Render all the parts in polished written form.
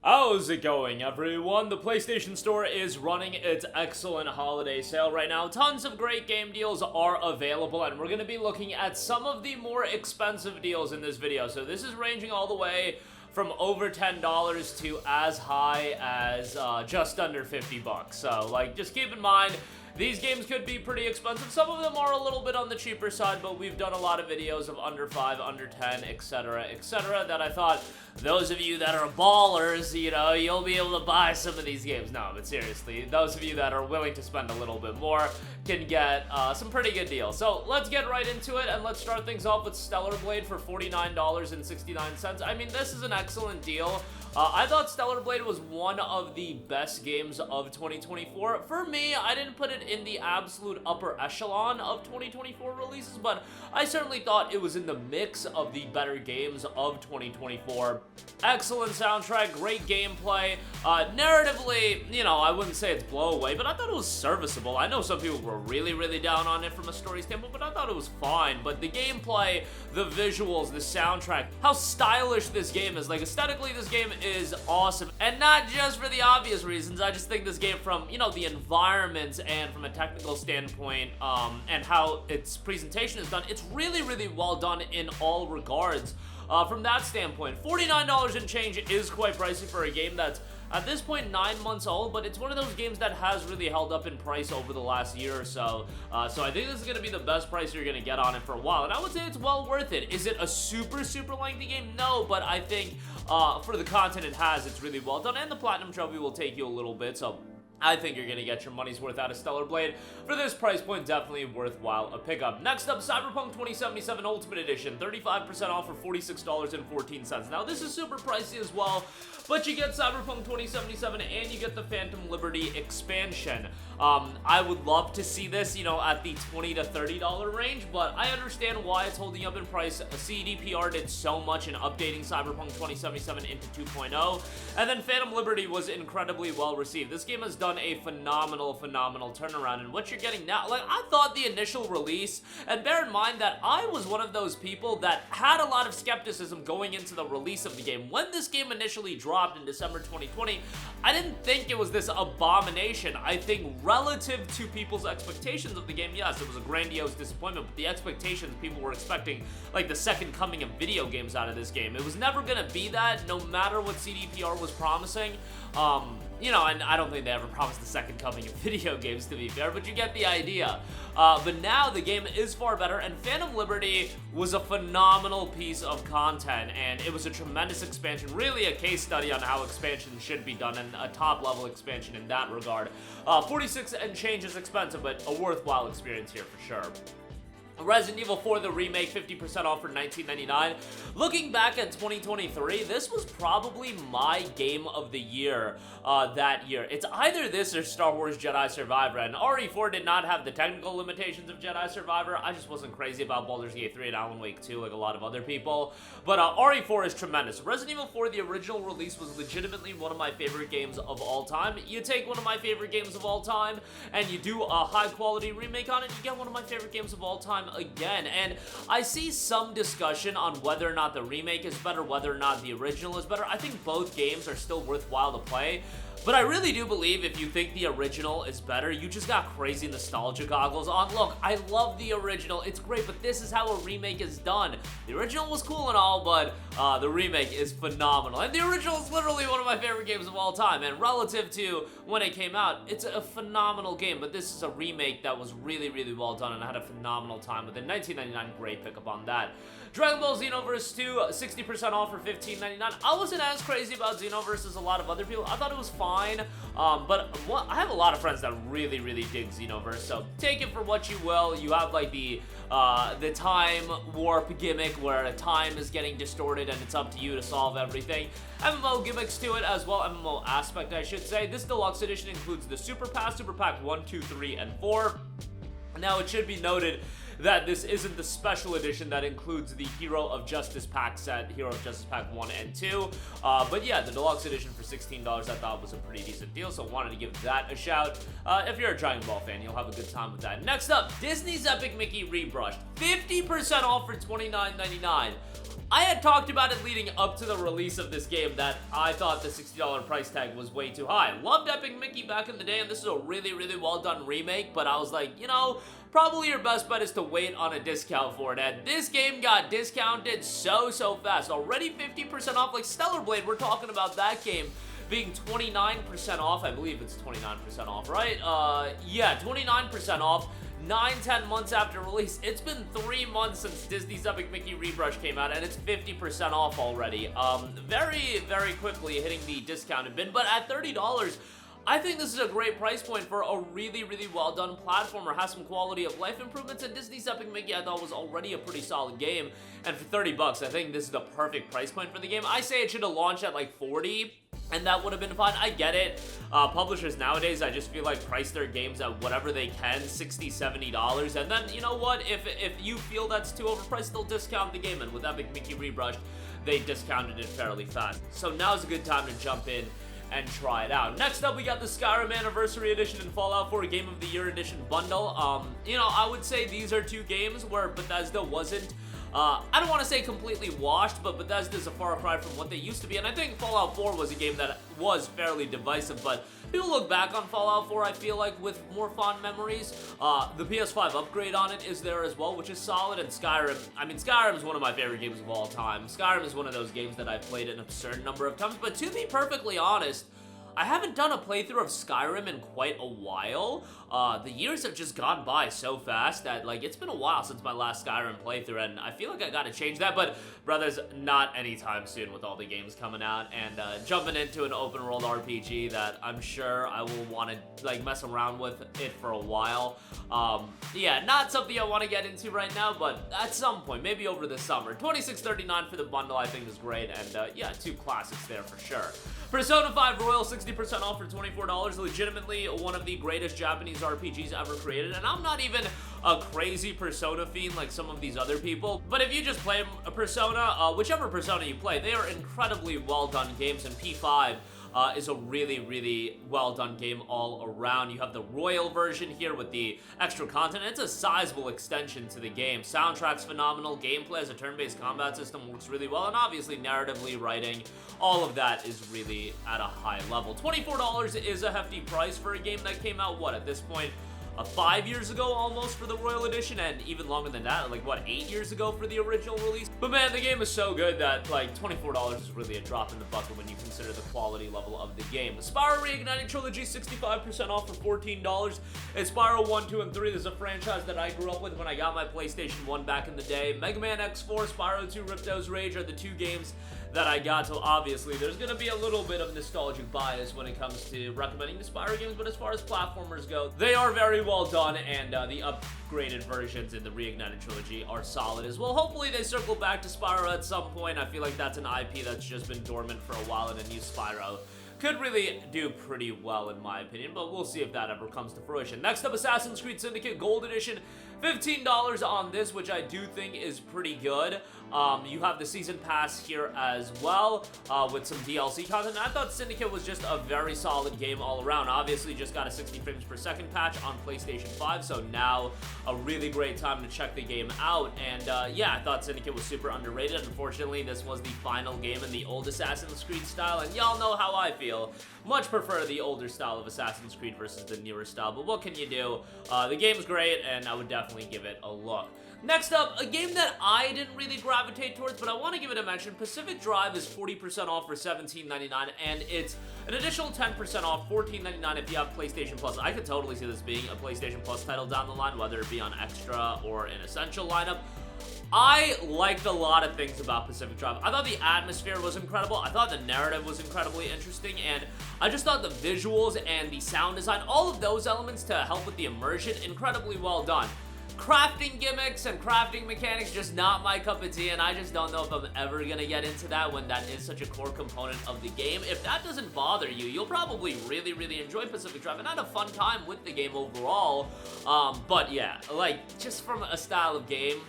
How's it going, everyone? The PlayStation Store is running its excellent holiday sale right now. Tons of great game deals are available, and we're going to be looking at some of the more expensive deals in this video. So this is ranging all the way from over $10 to as high as just under 50 bucks. So, like, just keep in mind, these games could be pretty expensive. Some of them are a little bit on the cheaper side, but we've done a lot of videos of under 5, under 10, etc., that I thought those of you that are ballers, you know, you'll be able to buy some of these games. No, but seriously, those of you that are willing to spend a little bit more can get some pretty good deals. So let's get right into it, and let's start things off with Stellar Blade for $49.69. I mean, this is an excellent deal. I thought Stellar Blade was one of the best games of 2024. For me, I didn't put it in the absolute upper echelon of 2024 releases, but I certainly thought it was in the mix of the better games of 2024. Excellent soundtrack, great gameplay. Narratively, you know, I wouldn't say it's blow away, but I thought it was serviceable. I know some people were really down on it from a story standpoint, but I thought it was fine. But the gameplay, the visuals, the soundtrack, how stylish this game is. Like, aesthetically, this game is awesome, and not just for the obvious reasons. I just think this game, from, you know, the environment and from a technical standpoint, and how its presentation is done, it's really well done in all regards. From that standpoint, $49 and change is quite pricey for a game that's at this point 9 months old, but it's one of those games that has really held up in price over the last year or so. So I think this is going to be the best price you're going to get on it for a while, and I would say it's well worth it. Is it a super lengthy game? No, but I think for the content it has, it's really well done, and the Platinum Trophy will take you a little bit, so I think you're going to get your money's worth out of Stellar Blade. For this price point, definitely worthwhile a pickup. Next up, Cyberpunk 2077 Ultimate Edition, 35% off for $46.14. Now, this is super pricey as well, but you get Cyberpunk 2077 and you get the Phantom Liberty expansion. I would love to see this, you know, at the $20 to $30 range, but I understand why it's holding up in price. CDPR did so much in updating Cyberpunk 2077 into 2.0, and then Phantom Liberty was incredibly well received. This game has done a phenomenal turnaround, and what you're getting now, like, I thought the initial release, and bear in mind that I was one of those people that had a lot of skepticism going into the release of the game. When this game initially dropped in December 2020, I didn't think it was this abomination. I think relative to people's expectations of the game, yes, it was a grandiose disappointment, but the expectations, people were expecting, like, the second coming of video games out of this game. It was never gonna be that, no matter what CDPR was promising. You know, and I don't think they ever promised the second coming of video games, to be fair, but you get the idea. But now the game is far better, and Phantom Liberty was a phenomenal piece of content, and it was a tremendous expansion, really a case study on how expansion should be done, and a top-level expansion in that regard. 46 and change is expensive, but a worthwhile experience here for sure. Resident Evil 4, the remake, 50% off for $19.99. Looking back at 2023, this was probably my game of the year that year. It's either this or Star Wars Jedi Survivor, and RE4 did not have the technical limitations of Jedi Survivor. I just wasn't crazy about Baldur's Gate 3 and Alan Wake 2 like a lot of other people, but RE4 is tremendous. Resident Evil 4, the original release, was legitimately one of my favorite games of all time. You take one of my favorite games of all time, and you do a high-quality remake on it, you get one of my favorite games of all time again. And I see some discussion on whether or not the remake is better, whether or not the original is better. I think both games are still worthwhile to play, but I really do believe if you think the original is better, you just got crazy nostalgia goggles on. Look, I love the original, it's great, but this is how a remake is done. The original was cool and all, but the remake is phenomenal, and the original is literally one of my favorite games of all time, and relative to when it came out, it's a phenomenal game, but this is a remake that was really well done, and I had a phenomenal time with it. $19.99, great pickup on that. Dragon Ball Xenoverse 2, 60% off for $15.99. I wasn't as crazy about Xenoverse as a lot of other people. I thought it was fine, but I have a lot of friends that really dig Xenoverse, so take it for what you will. You have, like, the time warp gimmick where time is getting distorted and it's up to you to solve everything. MMO gimmicks to it as well, MMO aspect, I should say. This deluxe edition includes the Super Pass, Super Pack 1, 2, 3, and 4. Now, it should be noted that this isn't the special edition that includes the Hero of Justice Pack set, Hero of Justice Pack 1 and 2. But yeah, the deluxe edition for $16 I thought was a pretty decent deal, so wanted to give that a shout. If you're a Dragon Ball fan, you'll have a good time with that. Next up, Disney's Epic Mickey Rebrushed, 50% off for $29.99. I had talked about it leading up to the release of this game that I thought the $60 price tag was way too high. Loved Epic Mickey back in the day, and this is a really, really well done remake, but I was like, you know, probably your best bet is to wait on a discount for it, and this game got discounted so fast. Already 50% off, like Stellar Blade, we're talking about that game being 29% off. I believe it's 29% off, right? Yeah, 29% off. 9-10 months after release. It's been 3 months since Disney's Epic Mickey Rebrushed came out, and it's 50% off already. Very quickly hitting the discounted bin, but at $30, I think this is a great price point for a really well done platformer. Has some quality of life improvements, and Disney's Epic Mickey I thought was already a pretty solid game, and for 30 bucks, I think this is the perfect price point for the game. I say it should have launched at like 40, and that would have been fine. I get it. Publishers nowadays, I just feel like price their games at whatever they can, $60, $70, and then, you know what, if you feel that's too overpriced, they'll discount the game, and with Epic Mickey Rebrushed, they discounted it fairly fast. So now's a good time to jump in and try it out. Next up, we got the Skyrim Anniversary Edition and Fallout 4 Game of the Year Edition bundle. You know, I would say these are two games where Bethesda wasn't, I don't want to say completely washed, but Bethesda's a far cry from what they used to be, and I think Fallout 4 was a game that was fairly divisive, but people look back on Fallout 4, I feel like, with more fond memories. The PS5 upgrade on it is there as well, which is solid, and Skyrim, I mean, Skyrim is one of my favorite games of all time. Skyrim is one of those games that I've played an absurd number of times, but to be perfectly honest, I haven't done a playthrough of Skyrim in quite a while. The years have just gone by so fast that, like, it's been a while since my last Skyrim playthrough, and I feel like I gotta change that, but, brothers, not anytime soon with all the games coming out, and jumping into an open-world RPG that I'm sure I will want to, like, mess around with it for a while. Yeah, not something I want to get into right now, but at some point, maybe over the summer. $26.39 for the bundle, I think is great, and yeah, two classics there for sure. Persona 5 Royal, 60% off for $24, legitimately one of the greatest Japanese RPGs ever created, and I'm not even a crazy Persona fiend like some of these other people, but if you just play a Persona, whichever Persona you play, they are incredibly well done games, and P5 is a really well done game all around. You have the Royal version here with the extra content. It's a sizable extension to the game. Soundtrack's phenomenal. Gameplay as a turn-based combat system works really well, and obviously narratively writing, all of that is really at a high level. $24 is a hefty price for a game that came out, what, at this point, 5 years ago almost for the Royal Edition, and even longer than that, like what, 8 years ago for the original release. But man, the game is so good that like $24 is really a drop in the bucket when you consider the quality level of the game. Spyro Reignited Trilogy, 65% off for $14. It's Spyro 1, 2, and 3. This is a franchise that I grew up with when I got my PlayStation 1 back in the day. Mega Man X4, Spyro 2, Ripto's Rage are the two games that I got, so obviously there's gonna be a little bit of nostalgic bias when it comes to recommending the Spyro games, but as far as platformers go, they are very well done, and the upgraded versions in the Reignited Trilogy are solid as well. Hopefully they circle back to Spyro at some point. I feel like that's an IP that's just been dormant for a while, and a new Spyro could really do pretty well in my opinion, but we'll see if that ever comes to fruition. Next up, Assassin's Creed Syndicate Gold Edition, $15 on this, which I do think is pretty good. You have the Season Pass here as well, with some DLC content. I thought Syndicate was just a very solid game all around. Obviously, just got a 60 frames per second patch on PlayStation 5, so now a really great time to check the game out. And yeah, I thought Syndicate was super underrated. Unfortunately, this was the final game in the old Assassin's Creed style, and y'all know how I feel. Much prefer the older style of Assassin's Creed versus the newer style, but what can you do? The game's great, and I would definitely give it a look. Next up, a game that I didn't really gravitate towards, but I want to give it a mention. Pacific Drive is 40% off for $17.99, and it's an additional 10% off, $14.99 if you have PlayStation Plus. I could totally see this being a PlayStation Plus title down the line, whether it be on Extra or an Essential lineup. I liked a lot of things about Pacific Drive. I thought the atmosphere was incredible. I thought the narrative was incredibly interesting, and I just thought the visuals and the sound design, all of those elements to help with the immersion, incredibly well done. Crafting gimmicks and crafting mechanics, just not my cup of tea, and I just don't know if I'm ever gonna get into that when that is such a core component of the game. If that doesn't bother you, you'll probably really enjoy Pacific Drive, and I had a fun time with the game overall. But yeah, like, just from a style of game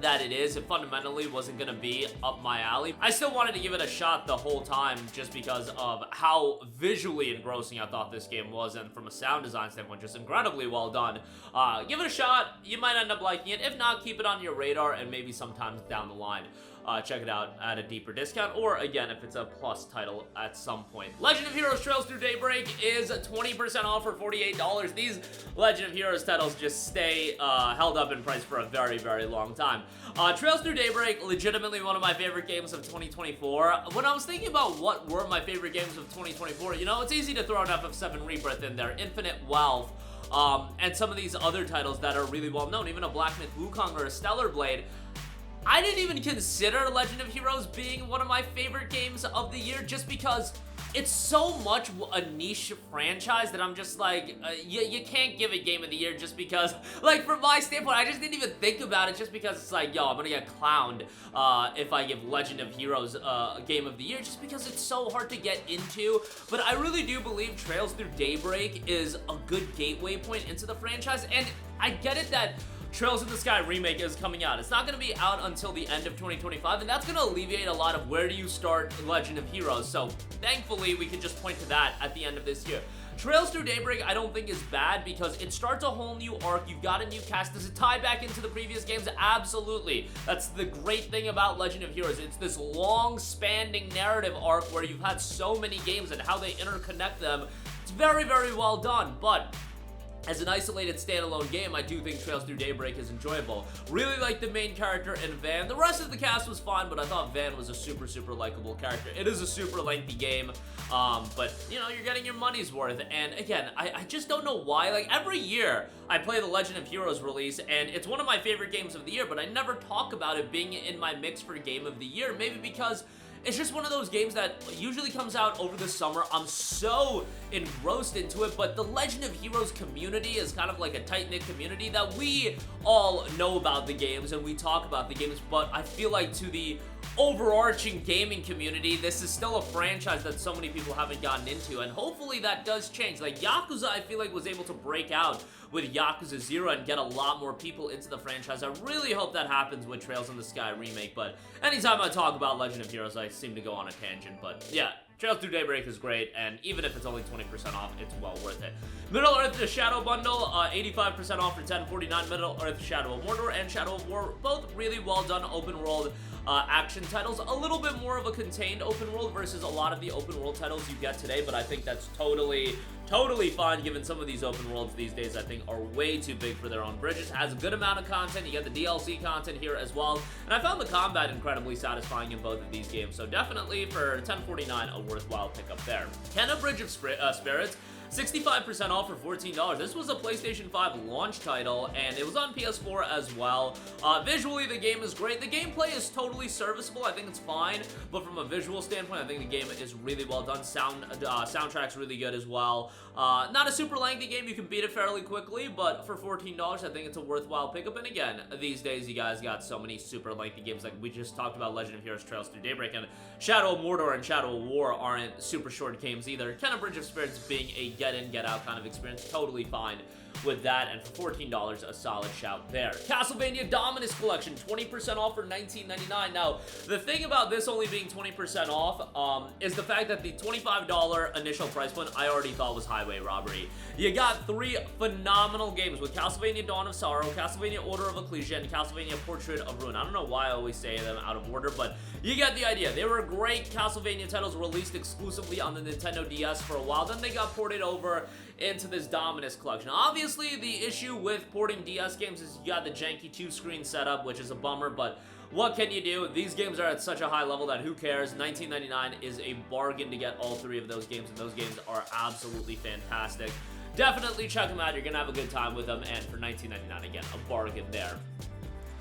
that it is, it fundamentally wasn't gonna be up my alley. I still wanted to give it a shot the whole time just because of how visually engrossing I thought this game was, and from a sound design standpoint, just incredibly well done. Give it a shot. You might end up liking it. If not, keep it on your radar, and maybe sometimes down the line check it out at a deeper discount, or again, if it's a plus title at some point. Legend of Heroes Trails Through Daybreak is 20% off for $48. These Legend of Heroes titles just stay held up in price for a very, very long time. Trails Through Daybreak, legitimately one of my favorite games of 2024. When I was thinking about what were my favorite games of 2024, you know, it's easy to throw an FF7 Rebirth in there, Infinite Wealth, and some of these other titles that are really well known, even a Black Myth Wukong or a Stellar Blade. I didn't even consider Legend of Heroes being one of my favorite games of the year just because it's so much a niche franchise that I'm just like, you can't give it Game of the Year just because, like, from my standpoint, I just didn't even think about it just because it's like, yo, I'm gonna get clowned if I give Legend of Heroes Game of the Year just because it's so hard to get into. But I really do believe Trails Through Daybreak is a good gateway point into the franchise, and I get it that Trails in the Sky remake is coming out. It's not going to be out until the end of 2025, and that's going to alleviate a lot of where do you start Legend of Heroes, so thankfully we can just point to that at the end of this year. Trails Through Daybreak I don't think is bad because it starts a whole new arc. You've got a new cast. Does it tie back into the previous games? Absolutely. That's the great thing about Legend of Heroes. It's this long-spanning narrative arc where you've had so many games and how they interconnect them. It's very, very well done, but as an isolated standalone game, I do think Trails Through Daybreak is enjoyable. Really like the main character and Van. The rest of the cast was fine, but I thought Van was a super, super likable character. It is a super lengthy game, but, you know, you're getting your money's worth. And again, I just don't know why. Like, every year, I play the Legend of Heroes release, and it's one of my favorite games of the year, but I never talk about it being in my mix for Game of the Year. Maybe because it's just one of those games that usually comes out over the summer. I'm so engrossed into it, but the Legend of Heroes community is kind of like a tight-knit community that we all know about the games and we talk about the games, but I feel like to the overarching gaming community, this is still a franchise that so many people haven't gotten into, and hopefully that does change. Like, Yakuza, I feel like, was able to break out with Yakuza 0 and get a lot more people into the franchise. I really hope that happens with Trails in the Sky remake, but anytime I talk about Legend of Heroes, I seem to go on a tangent, but yeah. Trails Through Daybreak is great, and even if it's only 20% off, it's well worth it. Middle-earth: The Shadow Bundle, 85% off for $10.49. Middle-earth: Shadow of Mordor and Shadow of War, both really well done open-world action titles. A little bit more of a contained open world versus a lot of the open world titles you get today, but I think that's totally fine given some of these open worlds these days I think are way too big for their own bridges. Has a good amount of content. You get the DLC content here as well, and I found the combat incredibly satisfying in both of these games, so definitely for $10.49 a worthwhile pickup there. Kenna Bridge of Spirits, 65% off for $14. This was a PlayStation 5 launch title, and it was on PS4 as well. Visually, the game is great. The gameplay is totally serviceable. I think it's fine, but from a visual standpoint, I think the game is really well done. Soundtrack's really good as well. Not a super lengthy game. You can beat it fairly quickly, but for $14, I think it's a worthwhile pickup. And again, these days, you guys got so many super lengthy games. Like we just talked about Legend of Heroes Trails Through Daybreak, and Shadow of Mordor and Shadow of War aren't super short games either. Kenna Bridge of Spirits being a get in, get out kind of experience, totally fine with that, and for $14, a solid shout there. Castlevania Dominus Collection, 20% off for $19.99. Now, the thing about this only being 20% off is the fact that the $25 initial price point I already thought was highway robbery. You got 3 phenomenal games with Castlevania Dawn of Sorrow, Castlevania Order of Ecclesia, and Castlevania Portrait of Ruin. I don't know why I always say them out of order, but you get the idea. They were great Castlevania titles released exclusively on the Nintendo DS for a while, then they got ported over into this Dominus collection. Obviously, the issue with porting DS games is you got the janky 2-screen setup, which is a bummer, but what can you do? These games are at such a high level that who cares? $19.99 is a bargain to get all 3 of those games, and those games are absolutely fantastic. Definitely check them out. You're gonna have a good time with them, and for $19.99, again, a bargain there.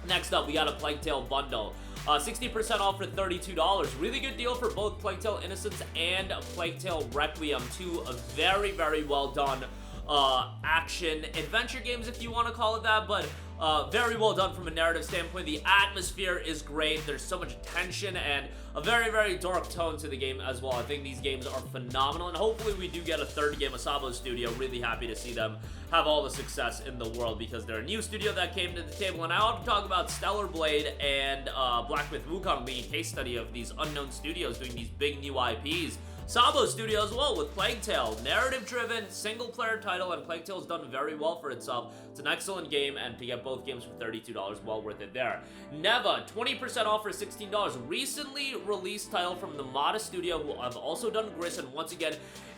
Next up, we got a Plague Tale bundle. 60% off for $32. Really good deal for both Plague Tale Innocence and Plague Tale Requiem. 2 very, very well done action adventure games, if you want to call it that, but very well done from a narrative standpoint. The atmosphere is great. There's so much tension and a very, very dark tone to the game as well. I think these games are phenomenal, and hopefully we do get a 3rd game. Asabo Studio, really happy to see them have all the success in the world because they're a new studio that came to the table. And I want to talk about Stellar Blade and Black Myth Wukong being a case study of these unknown studios doing these big new IPs. Sabo Studio as well with Plague Tale, narrative-driven, single-player title, and Plague Tale's done very well for itself. It's an excellent game, and to get both games for $32, well worth it there. Neva, 20% off for $16. Recently released title from the Modest Studio, who have also done Gris, and once again,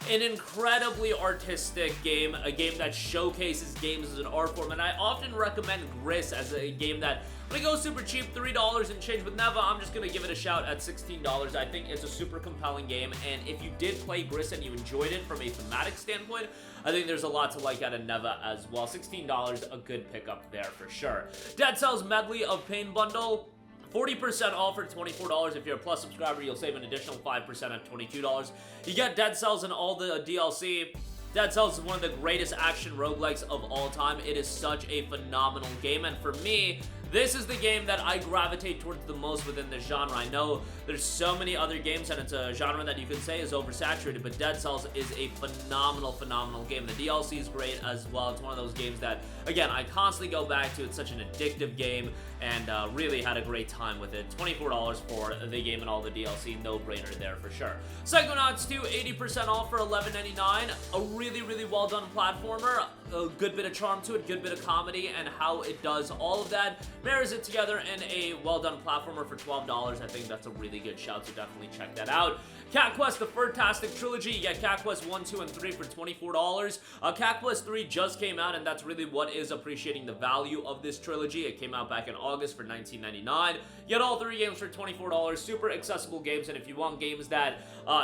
an incredibly artistic game, a game that showcases games as an art form, and I often recommend Gris as a game that, when it goes super cheap, $3 and change. With Neva, I'm just gonna give it a shout at $16. I think it's a super compelling game, and if you did play Gris and you enjoyed it from a thematic standpoint, I think there's a lot to like out of Neva as well. $16, a good pickup there for sure. Dead Cells Medley of Pain Bundle, 40% off for $24. If you're a Plus subscriber, you'll save an additional 5% at $22. You get Dead Cells and all the DLC. Dead Cells is one of the greatest action roguelikes of all time. It is such a phenomenal game, and for me, this is the game that I gravitate towards the most within the genre. I know there's so many other games, and it's a genre that you can say is oversaturated, but Dead Cells is a phenomenal, phenomenal game. The DLC is great as well. It's one of those games that, again, I constantly go back to. It's such an addictive game, and really had a great time with it. $24 for the game and all the DLC, no-brainer there for sure. Psychonauts 2, 80% off for $11.99. A really, really well-done platformer. A good bit of charm to it, good bit of comedy, and how it does all of that marries it together in a well-done platformer for $12. I think that's a really good shout, so definitely check that out. Cat Quest, the Fur-tastic Trilogy. You get Cat Quest 1, 2, and 3 for $24. Cat Quest 3 just came out, and that's really what is appreciating the value of this trilogy. It came out back in August for $19.99. You get all 3 games for $24. Super accessible games, and if you want games that,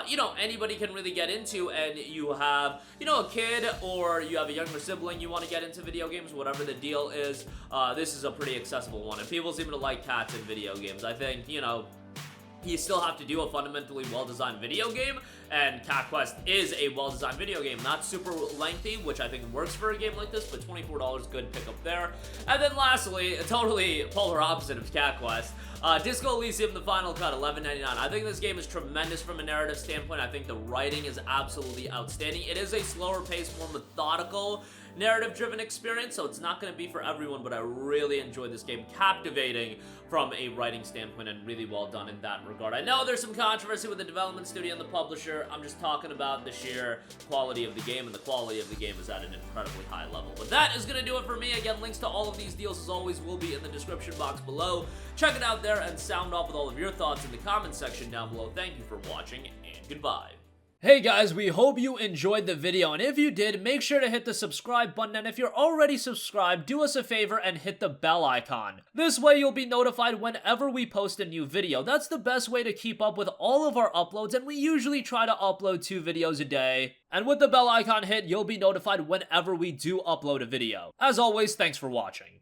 you know, anybody can really get into, and you have, you know, a kid, or you have a younger sibling you want to get into video games, whatever the deal is, this is a pretty accessible one. And people seem to like cats in video games. I think, you know, you still have to do a fundamentally well-designed video game, and Cat Quest is a well-designed video game. Not super lengthy, which I think works for a game like this, but $24, good pickup there. And then lastly, totally polar opposite of Cat Quest, Disco Elysium, the final cut, $11.99. I think this game is tremendous from a narrative standpoint. I think the writing is absolutely outstanding. It is a slower paced, more methodical, narrative-driven experience, so it's not going to be for everyone, but I really enjoyed this game. Captivating from a writing standpoint, and really well done in that regard. I know there's some controversy with the development studio and the publisher. I'm just talking about the sheer quality of the game, and the quality of the game is at an incredibly high level. But that is going to do it for me. Again, links to all of these deals, as always, will be in the description box below. Check it out there, and sound off with all of your thoughts in the comments section down below. Thank you for watching, and goodbye. Hey guys, we hope you enjoyed the video, and if you did, make sure to hit the subscribe button, and if you're already subscribed, do us a favor and hit the bell icon. This way you'll be notified whenever we post a new video. That's the best way to keep up with all of our uploads, and we usually try to upload 2 videos a day. And with the bell icon hit, you'll be notified whenever we do upload a video. As always, thanks for watching.